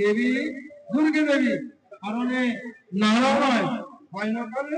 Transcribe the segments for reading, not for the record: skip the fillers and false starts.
দেবী দুর্গে দেবী কারণে নারায়ণ হয় না করে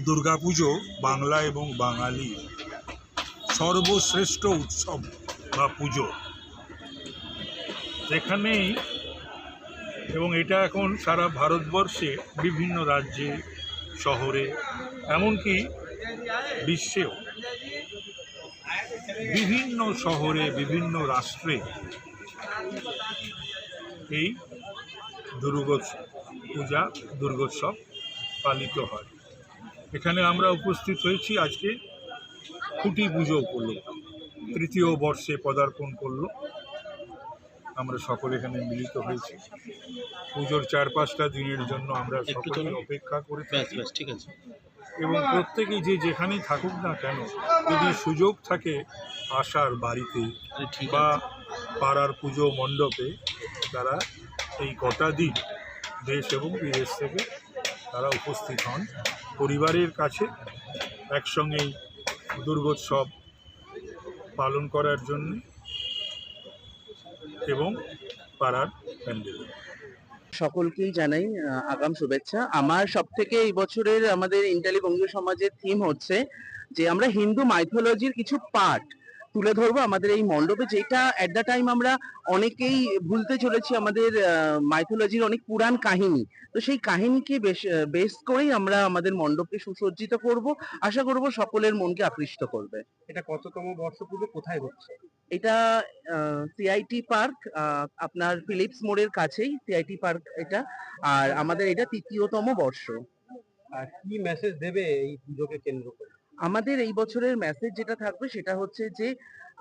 দুর্গাপুজো বাংলা এবং বাঙালি সর্বশ্রেষ্ঠ উৎসব বা পুজো, যেখানেই এবং এটা এখন সারা ভারতবর্ষে বিভিন্ন রাজ্যে, শহরে, এমনকি বিশ্বেও বিভিন্ন শহরে, বিভিন্ন রাষ্ট্রে এই দুর্গোৎসব পালিত হয়। এখানে আমরা উপস্থিত হয়েছি আজকে খুঁটি পুজো করলো, তৃতীয় বর্ষে পদার্পণ করলো। আমরা সকলে এখানে মিলিত হয়েছি। পুজোর 4-5টা দিনের জন্য আমরা সকলে অপেক্ষা করে থাকি। ঠিক আছে। এবং প্রত্যেকেই যেখানেই থাকুক না কেন, যদি সুযোগ থাকে আসার বাড়িতে বা পাড়ার পুজো মণ্ডপে, তারা এই কটা দিন দেশ এবং বিদেশ থেকে তারা উপস্থিত হন পরিবারের কাছে একসঙ্গেই দুর্গোৎসব পালন করার জন্য এবং পাড়ার প্যান্ডেলে। সকলকেই জানাই আগাম শুভেচ্ছা। আমার সবথেকে এই বছরের আমাদের ইন্টালি বঙ্গীয় সমাজের থিম হচ্ছে যে আমরা হিন্দু মাইথোলজির কিছু পার্ট তুলে ধরবো আমাদের এই মণ্ডপে, যেটা অ্যাট দ্য টাইম আমরা অনেকেই ভুলতে চলেছি। আমাদের মাইথোলজির অনেক পুরাণ কাহিনী, তো সেই কাহিনীকে বেস করেই আমরা আমাদের মণ্ডপকে সুসজ্জিত করব। আশা করব সকলের মনকে আকৃষ্ট করবে। এটা কততম বর্ষ পুজো, কোথায় হচ্ছে? এটা সিআইটি পার্ক, আপনার ফিলিপস মোড়ের কাছেই সিআইটি পার্ক এটা। আর আমাদের এটা 3য়তম বর্ষ। আর কি মেসেজ দেবে এই পুজোকে কেন্দ্র করে? আমাদের এই বছরের মেসেজ যেটা থাকবে সেটা হচ্ছে যে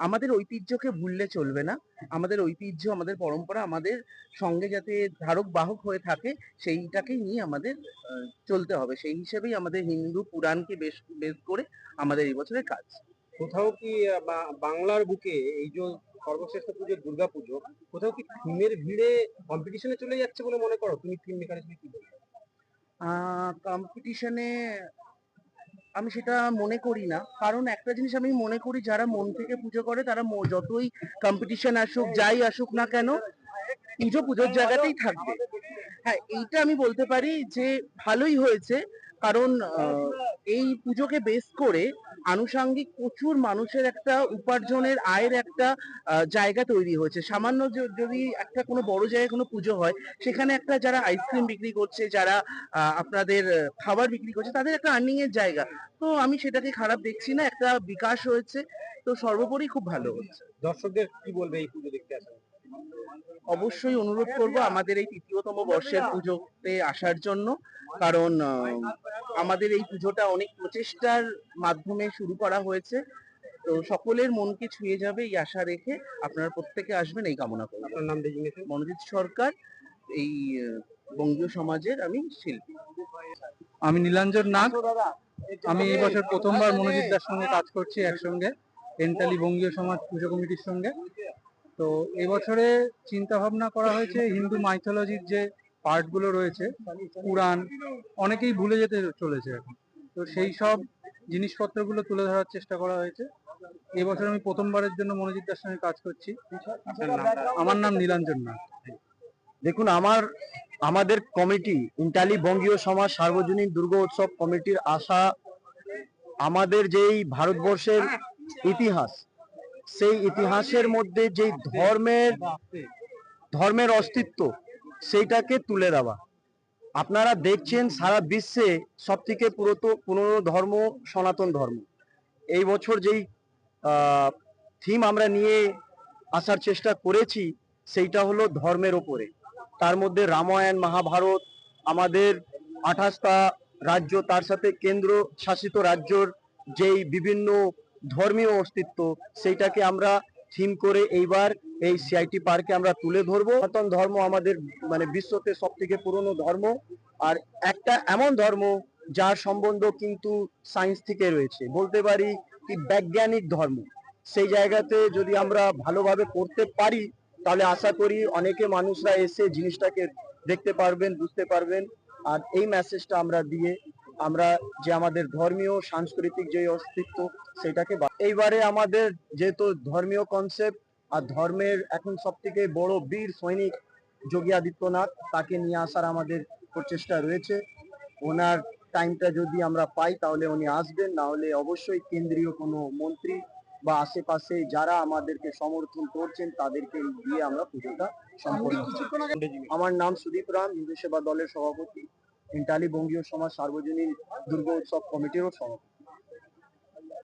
আমাদের ঐতিহ্যকে ভুললে চলবে না। আমাদের ঐতিহ্য, আমাদের পরম্পরা আমাদের সঙ্গে যাতে ধারক বাহক হয়ে থাকে, সেইটাকেই নিয়ে আমাদের চলতে হবে। সেই হিসেবেই আমাদের হিন্দু পুরাণকে বেশ করে আমাদের এই বছরের কাজ। কোথাও কি বাংলার বুকে এই যে সর্বশ্রেষ্ঠ পুজো দুর্গা পুজো, কোথাও কি থিমের ভিড়ে কম্পিটিশনে চলে যাচ্ছে বলে মনে করো? তুমি থিম মেকার হিসেবে কি বলবে? কম্পিটিশনে আমি সেটা মনে করি না, কারণ একটা জিনিস আমি মনে করি, যারা মন থেকে পুজো করে তারা যতই কম্পিটিশন আসুক, যাই আসুক না কেন, পুজোর জায়গাতেই থাকবে। হ্যাঁ, এইটা আমি বলতে পারি যে ভালোই হয়েছে, কারণ এই পুজোকে বেস করে আনুষঙ্গিক প্রচুর মানুষের একটা উপার্জনের, আয়ের একটা জায়গা তৈরি হয়েছে। সামান্য যদি একটা কোনো বড় জায়গায় কোনো পুজো হয়, সেখানে একটা যারা আইসক্রিম বিক্রি করছে, যারা আপনাদের খাবার বিক্রি করছে, তাদের একটা আর্নিং এর জায়গা। তো আমি সেটাকে খারাপ দেখছি না, একটা বিকাশ হয়েছে। তো সর্বোপরি খুব ভালো হচ্ছে। দর্শকদের কি বলবে এই পুজো দেখতে আসেন? অবশ্যই অনুরোধ করব আমাদের এই 3য়তম বর্ষের পুজোতে আসার জন্য, কারণ আমাদের এই পুজোটা অনেক প্রচেষ্টার মাধ্যমে শুরু করা হয়েছে। তো সকলের মনকে ছুঁয়ে যাবে এই আশা রেখে আপনারা প্রত্যেকে আসবেন এই কামনা করি। আপনার নাম ডেজিগনেশন? মনোজিৎ সরকার, এই বঙ্গীয় সমাজের আমি শিল্পী। আমি নীলাঞ্জন নাগ। আমি এই বছর প্রথমবার মনোজিৎ দার সঙ্গে কাজ করছি একসঙ্গে, এন্টালি বঙ্গীয় সমাজ পুজো কমিটির সঙ্গে। তো এবছরে চিন্তা ভাবনা করা হয়েছে হিন্দু মাইথোলজির যে পার্টগুলো রয়েছে, পুরাণ অনেকেই ভুলে যেতে চলেছে এখন, তো সেই সব জিনিসপত্রগুলো তুলে ধরার চেষ্টা করা হয়েছে। এবছর আমি প্রথমবারের জন্য মনোজিৎ দার সঙ্গে কাজ করছি। আমার নাম নীলাঞ্জন নাগ। দেখুন, আমাদের কমিটি ইন্টালি বঙ্গীয় সমাজ সার্বজনীন দুর্গা উৎসব কমিটির আশা, আমাদের যেই ভারতবর্ষের ইতিহাস, সেই ইতিহাসের মধ্যে যেই ধর্মের অস্তিত্ব, সেইটাকে তুলে দেওয়া। আপনারা দেখছেন সারা বিশ্বে সব থেকে পুরনো ধর্ম সনাতন ধর্ম। এই বছর যেই থিম আমরা নিয়ে আসার চেষ্টা করেছি সেইটা হলো ধর্মের ওপরে। তার মধ্যে রামায়ণ, মহাভারত, আমাদের 28টা রাজ্য, তার সাথে কেন্দ্র শাসিত রাজ্যর যেই বিভিন্ন ধর্মীয় অস্তিত্ব, সেইটাকে আমরা থিম করে এইবার এই সিআইটি পার্কে আমরা তুলে ধরবো। সনাতন ধর্ম আমাদের মানে বিশ্বতে সব থেকে পুরনো ধর্ম, আর একটা এমন ধর্ম যার সম্বন্ধ কিন্তু সায়েন্স থেকে রয়েছে, বলতে পারি কি বৈজ্ঞানিক ধর্ম। সেই জায়গাতে যদি আমরা ভালোভাবে করতে পারি তাহলে আশা করি অনেকে মানুষরা এসে জিনিসটাকে দেখতে পারবেন, বুঝতে পারবেন। আর এই মেসেজটা আমরা দিয়ে আমরা যে আমাদের ধর্মীয় সাংস্কৃতিক যে অস্তিত্ব সেটাকে এইবারে আমাদের যেহেতু ধর্মীয় কনসেপ্ট, আর ধর্মের এখন সব থেকে বড় বীর সৈনিক যোগী আদিত্যনাথ, তাকে নিয়ে আসার আমাদের প্রচেষ্টা রয়েছে। ওনার টাইমটা যদি আমরা পাই তাহলে উনি আসবেন, না হলে অবশ্যই কেন্দ্রীয় কোনো মন্ত্রী বা আশেপাশে যারা আমাদেরকে সমর্থন করছেন তাদেরকে দিয়ে আমরা পুজোটা সম্পন্ন করব। আমার নাম সুদীপ রাম, হিন্দু সেবা দলের সভাপতি, ইন্টালি বঙ্গীয় সমাজ সার্বজনীন দুর্গা উৎসব কমিটিরও সভাপতি।